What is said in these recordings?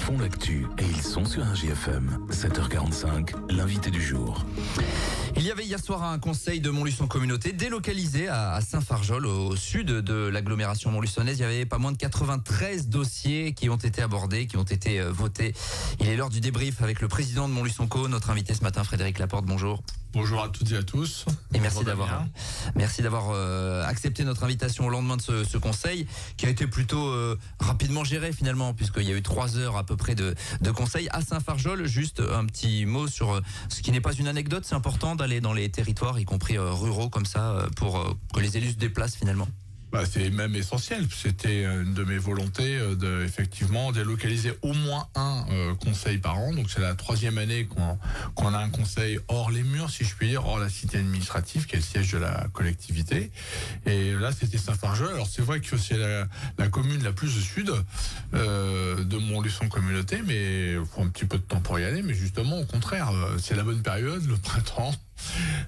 font l'actu et ils sont sur un GFM. 7h45, l'invité du jour. Il y avait hier soir un conseil de Montluçon Communauté délocalisé à Saint-Fargeol, au sud de l'agglomération montluçonnaise. Il y avait pas moins de 93 dossiers qui ont été abordés, qui ont été votés. Il est l'heure du débrief avec le président de Montluçon Co, notre invité ce matin, Frédéric Laporte. Bonjour. Bonjour à toutes et à tous. Et merci d'avoir accepté notre invitation au lendemain de ce conseil qui a été plutôt rapidement géré finalement, puisqu'il y a eu 3 heures à peu près de conseil à Saint-Fargeol. Juste un petit mot sur ce qui n'est pas une anecdote. C'est important d'aller dans les territoires, y compris ruraux comme ça, pour que les élus se déplacent finalement. C'est même essentiel. C'était une de mes volontés effectivement délocaliser au moins un conseil par an. Donc c'est la 3e année qu'on a un conseil hors les murs, si je puis dire, hors la cité administrative, qui est le siège de la collectivité. Et là, c'était Saint-Fargeol. Alors c'est vrai que c'est la commune la plus au sud de Montluçon Communauté, mais il faut un petit peu de temps pour y aller. Mais justement, au contraire, c'est la bonne période, le printemps.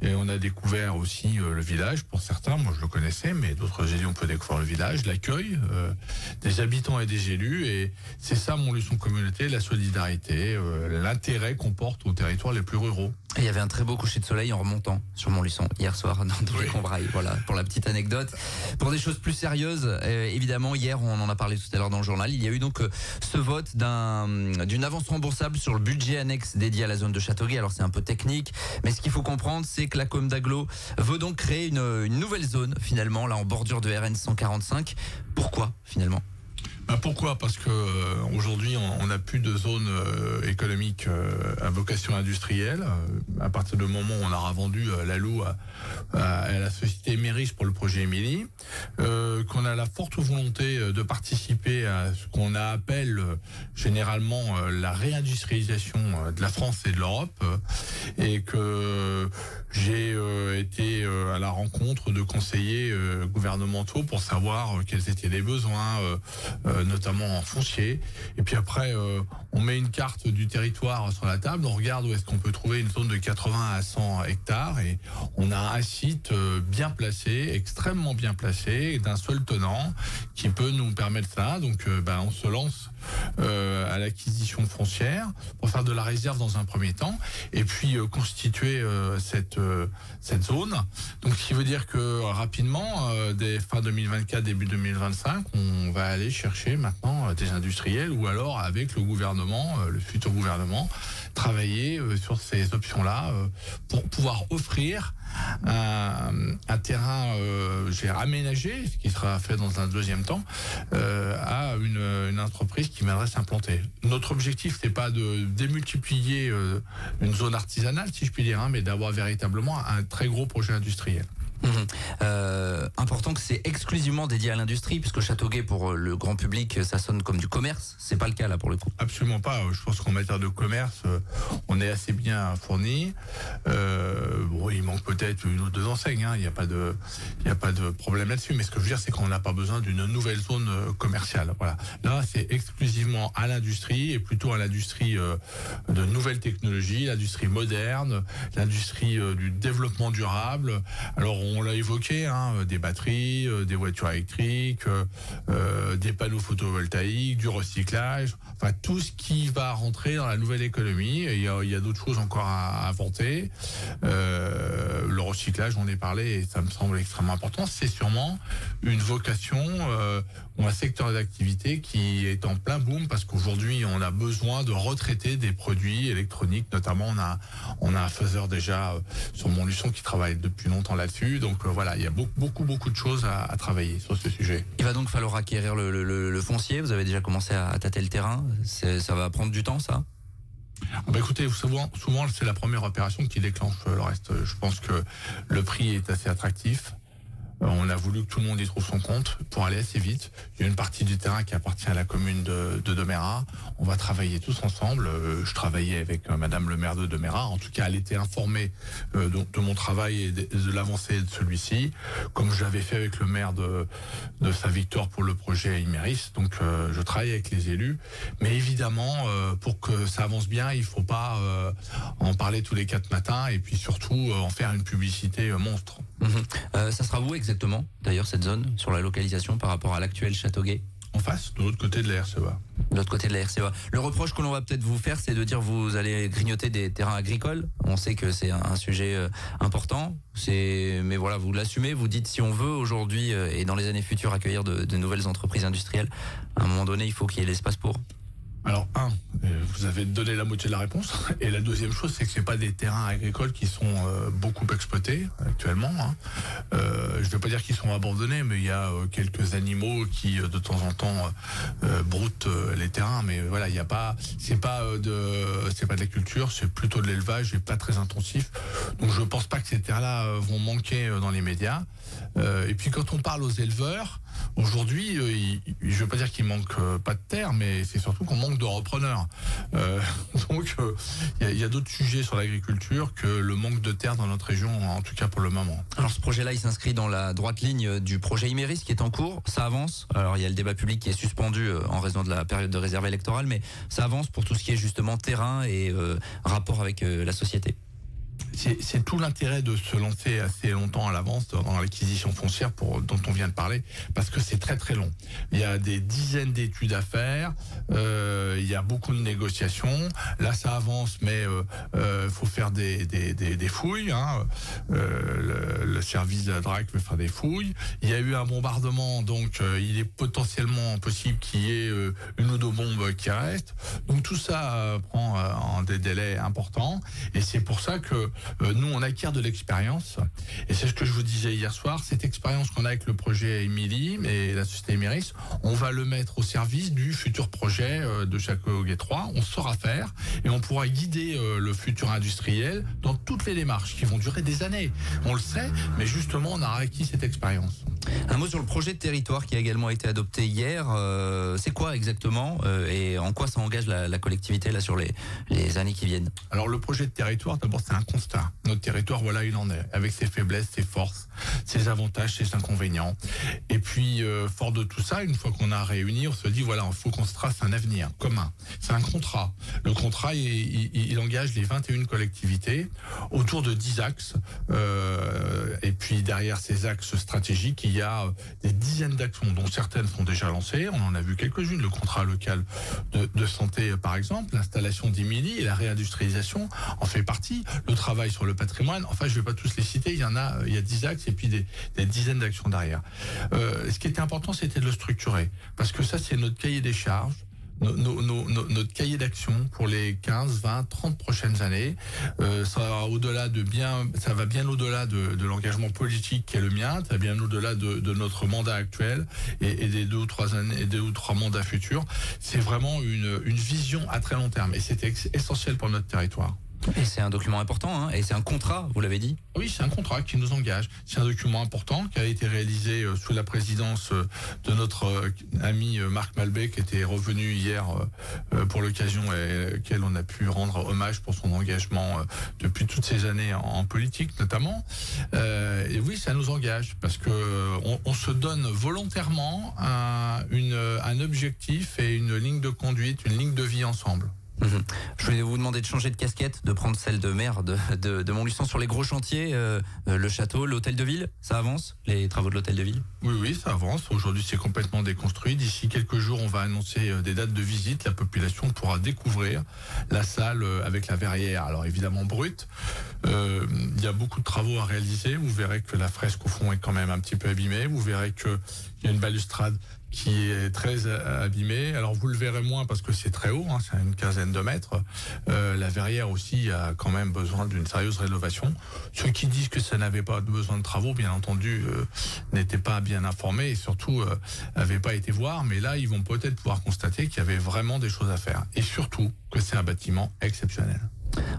Et on a découvert aussi le village pour certains, moi je le connaissais, mais d'autres élus on peut découvrir le village, l'accueil des habitants et des élus, et c'est ça Montluçon Communauté, la solidarité, l'intérêt qu'on porte aux territoires les plus ruraux. Et il y avait un très beau coucher de soleil en remontant sur Montluçon hier soir dans les Combrailles. Voilà pour la petite anecdote. Pour des choses plus sérieuses, évidemment hier on en a parlé tout à l'heure dans le journal, il y a eu donc ce vote d'une avance remboursable sur le budget annexe dédié à la zone de Châteauguay. Alors c'est un peu technique, mais ce qu'il faut comprendre, c'est que la com d'Aglo veut donc créer une nouvelle zone finalement là en bordure de RN 145. Pourquoi finalement ? Pourquoi ? Parce que aujourd'hui on n'a plus de zone économique à vocation industrielle. À partir du moment où on aura vendu l'ALO à la société Emeris pour le projet Émilie, qu'on a la forte volonté de participer à ce qu'on appelle généralement la réindustrialisation de la France et de l'Europe, et que j'ai été à la rencontre de conseillers gouvernementaux pour savoir quels étaient les besoins, notamment en foncier. Et puis après, on met une carte du territoire sur la table, on regarde où est-ce qu'on peut trouver une zone de 80 à 100 hectares, et on a un site bien placé, extrêmement bien placé, d'un seul tenant, qui peut nous permettre ça. Donc on se lance à l'acquisition foncière pour faire de la réserve dans un premier temps, et puis constituer cette zone. Donc ce qui veut dire que rapidement, dès fin 2024, début 2025, on va aller chercher maintenant des industriels, ou alors avec le gouvernement, le futur gouvernement, travailler sur ces options-là pour pouvoir offrir un terrain aménagé, ce qui sera fait dans un deuxième temps, à une entreprise qui viendrait s'implanter. Notre objectif, c'est pas de démultiplier une zone artisanale, si je puis dire, mais d'avoir véritablement un très gros projet industriel. Important que c'est exclusivement dédié à l'industrie, puisque Châteauguay pour le grand public ça sonne comme du commerce. C'est pas le cas là pour le coup. Absolument pas. Je pense qu'en matière de commerce on est assez bien fourni. Il manque peut-être une ou deux enseignes, il n'y a pas de problème là-dessus, mais ce que je veux dire, c'est qu'on n'a pas besoin d'une nouvelle zone commerciale. Voilà. Là c'est exclusivement à l'industrie, et plutôt à l'industrie de nouvelles technologies, l'industrie moderne, l'industrie du développement durable. Alors on l'a évoqué, des batteries, des voitures électriques, des panneaux photovoltaïques, du recyclage, enfin tout ce qui va rentrer dans la nouvelle économie. Et il y a d'autres choses encore à inventer. Le recyclage, on en a parlé, et ça me semble extrêmement important. C'est sûrement une vocation ou un secteur d'activité qui est en plein boom, parce qu'aujourd'hui on a besoin de retraiter des produits électroniques. Notamment on a un faiseur déjà sur Montluçon qui travaille depuis longtemps là-dessus. Donc voilà, il y a beaucoup de choses à travailler sur ce sujet. Il va donc falloir acquérir le foncier. Vous avez déjà commencé à tâter le terrain. Ça va prendre du temps, ça ? Écoutez, souvent c'est la première opération qui déclenche le reste. Je pense que le prix est assez attractif. On a voulu que tout le monde y trouve son compte pour aller assez vite. Il y a une partie du terrain qui appartient à la commune de Domérat. On va travailler tous ensemble. Je travaillais avec madame le maire de Domérat. En tout cas, elle était informée de mon travail et de l'avancée de celui-ci, comme je l'avais fait avec le maire de Saint-Victor pour le projet Imeris. Donc je travaille avec les élus. Mais évidemment, pour que ça avance bien, il faut pas en parler tous les 4 matins, et puis surtout en faire une publicité monstre. Ça sera où exactement, d'ailleurs, cette zone, sur la localisation par rapport à l'actuel Châteauguay ? en face, de l'autre côté de la RCEA. De l'autre côté de la RCEA. Le reproche que l'on va peut-être vous faire, c'est de dire vous allez grignoter des terrains agricoles. On sait que c'est un sujet important. Mais voilà, vous l'assumez. Vous dites si on veut aujourd'hui et dans les années futures accueillir de nouvelles entreprises industrielles, à un moment donné, il faut qu'il y ait l'espace pour. Alors, vous avez donné la moitié de la réponse. Et la deuxième chose, c'est que c'est pas des terrains agricoles qui sont beaucoup exploités actuellement. Je ne veux pas dire qu'ils sont abandonnés, mais il y a quelques animaux qui, de temps en temps, broutent les terrains. Mais voilà, il y a pas, c'est pas de la culture, c'est plutôt de l'élevage et pas très intensif. Donc, je pense pas que ces terres-là vont manquer dans les médias. Et puis, quand on parle aux éleveurs, aujourd'hui, je ne veux pas dire qu'il manque pas de terre, mais c'est surtout qu'on manque de repreneurs. Donc, il y a d'autres sujets sur l'agriculture que le manque de terre dans notre région, en tout cas pour le moment. Alors, ce projet-là, il s'inscrit dans la droite ligne du projet Imeris qui est en cours. Ça avance. Alors, il y a le débat public qui est suspendu en raison de la période de réserve électorale, mais ça avance pour tout ce qui est justement terrain et rapport avec la société. C'est tout l'intérêt de se lancer assez longtemps à l'avance dans l'acquisition foncière dont on vient de parler, parce que c'est très très long. Il y a des dizaines d'études à faire, il y a beaucoup de négociations. Là, ça avance, mais faut faire des fouilles. Le service de la DRAC veut faire des fouilles. Il y a eu un bombardement, donc il est potentiellement possible qu'il y ait une ou deux bombes qui restent. Donc tout ça prend en des délais importants, et c'est pour ça que nous, on acquiert de l'expérience. Et c'est ce que je vous disais hier soir. Cette expérience qu'on a avec le projet Émilie et la société Imeris, on va le mettre au service du futur projet de Châteauguay 3. On saura faire et on pourra guider le futur industriel dans toutes les démarches qui vont durer des années. On le sait, mais justement, on a acquis cette expérience. Un mot sur le projet de territoire qui a également été adopté hier. C'est quoi exactement et en quoi ça engage la collectivité là sur les années qui viennent? Alors le projet de territoire, d'abord c'est un constat. Notre territoire, voilà, il en est, avec ses faiblesses, ses forces, ses avantages, ses inconvénients. Et puis, fort de tout ça, une fois qu'on a réuni, on se dit, voilà, il faut qu'on se trace un avenir commun. C'est un contrat. Le contrat, il engage les 21 collectivités autour de 10 axes. Et puis, derrière ces axes stratégiques, il y a des dizaines d'actions, dont certaines sont déjà lancées. On en a vu quelques-unes. Le contrat local de santé, par exemple, l'installation d'Émilie et la réindustrialisation en fait partie. Le travail sur le patrimoine, enfin je ne vais pas tous les citer, il y a 10 axes et puis des dizaines d'actions derrière. Ce qui était important, c'était de le structurer, parce que ça c'est notre cahier des charges, notre cahier d'action pour les 15, 20, 30 prochaines années. Ça va bien au-delà de l'engagement politique qui est le mien, ça va bien au-delà de notre mandat actuel et des 2 ou 3 années, 2 ou 3 mandats futurs. C'est vraiment une vision à très long terme et c'était essentiel pour notre territoire. Et c'est un document important, hein, et c'est un contrat, vous l'avez dit? Oui, c'est un contrat qui nous engage. C'est un document important qui a été réalisé sous la présidence de notre ami Marc Malbec, qui était revenu hier pour l'occasion et auquel on a pu rendre hommage pour son engagement depuis toutes ces années en politique notamment. Et oui, ça nous engage parce que on se donne volontairement un objectif et une ligne de conduite, une ligne de vie ensemble. Je voulais vous demander de changer de casquette, de prendre celle de maire de Montluçon sur les gros chantiers, le château, l'hôtel de ville. Ça avance, les travaux de l'hôtel de ville? Oui, ça avance. Aujourd'hui, c'est complètement déconstruit. D'ici quelques jours, on va annoncer des dates de visite. La population pourra découvrir la salle avec la verrière. Alors évidemment brute. Il y a beaucoup de travaux à réaliser. Vous verrez que la fresque au fond est quand même un petit peu abîmée. Vous verrez qu'il y a une balustrade qui est très abîmée. Alors vous le verrez moins parce que c'est très haut, hein, c'est à une quinzaine de mètres. La verrière aussi a quand même besoin d'une sérieuse rénovation. Ceux qui disent que ça n'avait pas besoin de travaux, bien entendu, n'étaient pas bien informés et surtout n'avaient pas été voir. Mais là, ils vont peut-être pouvoir constater qu'il y avait vraiment des choses à faire. Et surtout que c'est un bâtiment exceptionnel.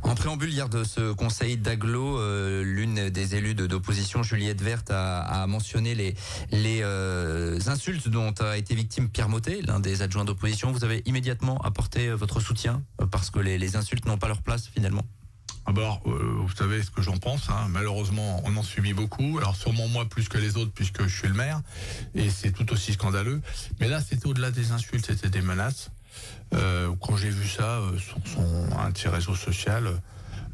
En préambule hier de ce conseil d'agglo, l'une des élus d'opposition, Juliette Verte, a mentionné les insultes dont a été victime Pierre Mottet, l'un des adjoints d'opposition. Vous avez immédiatement apporté votre soutien parce que les insultes n'ont pas leur place finalement. Alors, vous savez ce que j'en pense, hein. Malheureusement, on en subit beaucoup. Alors sûrement moi plus que les autres puisque je suis le maire et c'est tout aussi scandaleux. Mais là, c'était au-delà des insultes, c'était des menaces. Quand j'ai vu ça sur un de ses réseaux sociaux,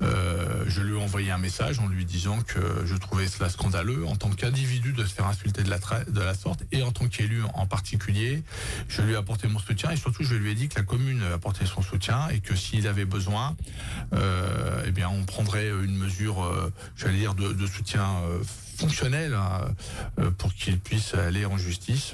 Je lui ai envoyé un message en lui disant que je trouvais cela scandaleux en tant qu'individu de se faire insulter de la sorte, et en tant qu'élu en particulier. Je lui ai apporté mon soutien, et surtout je lui ai dit que la commune apportait son soutien, et que s'il avait besoin, eh bien on prendrait une mesure, j'allais dire, de soutien fonctionnel, pour qu'il puisse aller en justice.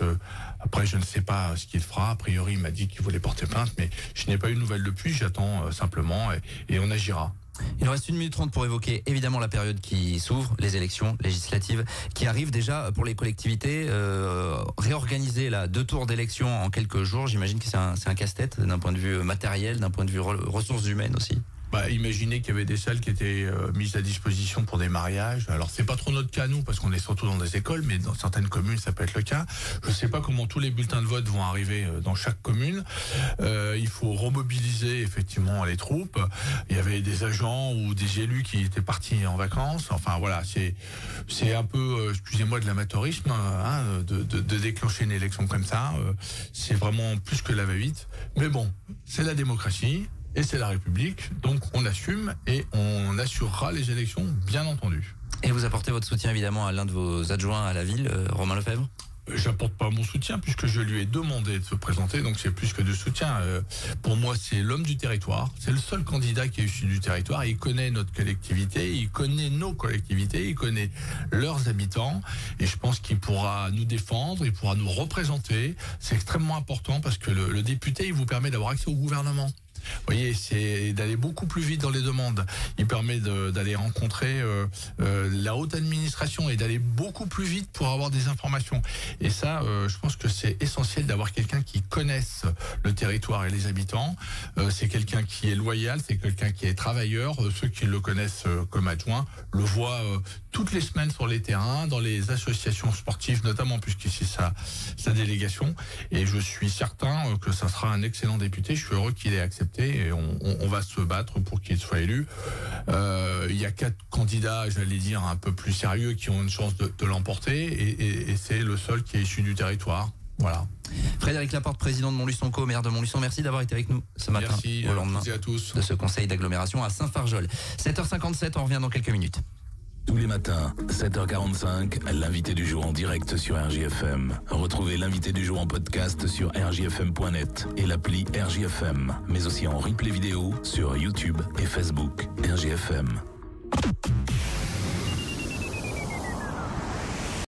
Après, je ne sais pas ce qu'il fera. A priori, il m'a dit qu'il voulait porter plainte, mais je n'ai pas eu de nouvelles depuis. J'attends simplement, et on agira. Il nous reste 1 minute 30 pour évoquer évidemment la période qui s'ouvre, les élections législatives qui arrivent déjà pour les collectivités. Réorganiser 2 tours d'élections en quelques jours, j'imagine que c'est un casse-tête d'un point de vue matériel, d'un point de vue ressources humaines aussi. Imaginez qu'il y avait des salles qui étaient mises à disposition pour des mariages. Alors c'est pas trop notre cas nous, parce qu'on est surtout dans des écoles, mais dans certaines communes ça peut être le cas. Je ne sais pas comment tous les bulletins de vote vont arriver dans chaque commune. Il faut remobiliser effectivement les troupes. Il y avait des agents ou des élus qui étaient partis en vacances. Enfin voilà, c'est un peu, excusez-moi, de l'amateurisme, de déclencher une élection comme ça. C'est vraiment plus que la va-vite. Mais bon, c'est la démocratie. Et c'est la République, donc on assume et on assurera les élections, bien entendu. Et vous apportez votre soutien évidemment à l'un de vos adjoints à la ville, Romain Lefebvre ? J'apporte pas mon soutien puisque je lui ai demandé de se présenter, donc c'est plus que de soutien. Pour moi, c'est l'homme du territoire, c'est le seul candidat qui est issu du territoire. Il connaît notre collectivité, il connaît nos collectivités, il connaît leurs habitants, et je pense qu'il pourra nous défendre, il pourra nous représenter. C'est extrêmement important parce que le député, il vous permet d'avoir accès au gouvernement. Vous voyez, c'est d'aller beaucoup plus vite dans les demandes. Il permet d'aller rencontrer la haute administration et d'aller beaucoup plus vite pour avoir des informations. Et ça, je pense que c'est essentiel d'avoir quelqu'un qui connaisse le territoire et les habitants. C'est quelqu'un qui est loyal, c'est quelqu'un qui est travailleur. Ceux qui le connaissent comme adjoint le voient toutes les semaines sur les terrains, dans les associations sportives notamment, puisqu'ici sa délégation. Et je suis certain que ça sera un excellent député. Je suis heureux qu'il ait accepté. Et on va se battre pour qu'il soit élu. Il y a 4 candidats, j'allais dire, un peu plus sérieux qui ont une chance de l'emporter, et c'est le seul qui est issu du territoire. Voilà. Frédéric Laporte, président de Montluçon Co, maire de Montluçon, merci d'avoir été avec nous ce matin. Merci, au lendemain à tous. de ce conseil d'agglomération à Saint-Fargeol. 7h57, on revient dans quelques minutes. Tous les matins, 7h45, l'invité du jour en direct sur RJFM. Retrouvez l'invité du jour en podcast sur rjfm.net et l'appli RJFM, mais aussi en replay vidéo sur YouTube et Facebook RJFM.